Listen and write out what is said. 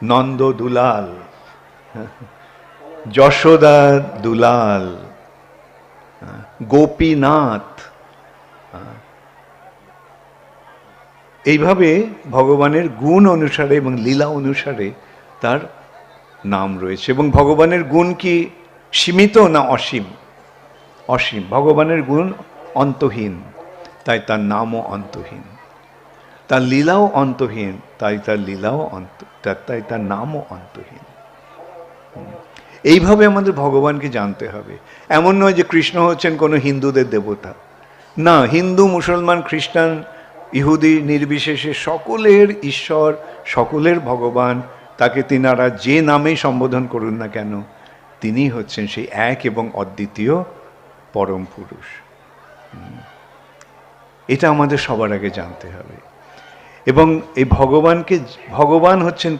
নন্দ দুলাল, যশোদা দুলাল, গোপীনাথ। এইভাবে ভগবানের গুণ অনুসারে এবং লীলা অনুসারে তার নাম রয়েছে। এবং ভগবানের গুণ কি সীমিত না অসীম? অসীম। ভগবানের গুণ অন্তহীন, তাই তার নামও অন্তহীন। তার লীলাও অন্তহীন, তাই তার লীলাও তাই তার নামও অন্তহীন। এইভাবে আমাদের ভগবানকে জানতে হবে। এমন নয় যে কৃষ্ণ হচ্ছেন কোনো হিন্দুদের দেবতা। না, হিন্দু, মুসলমান, খ্রিস্টান, ইহুদি নির্বিশেষে সকলের ঈশ্বর, সকলের ভগবান। তাকে তিনারা যে নামেই সম্বোধন করুন না কেন, তিনি হচ্ছেন সেই এক এবং অদ্বিতীয় পরম পুরুষ। এটা আমাদের সবার আগে জানতে হবে। এবং এই ভগবান হচ্ছেন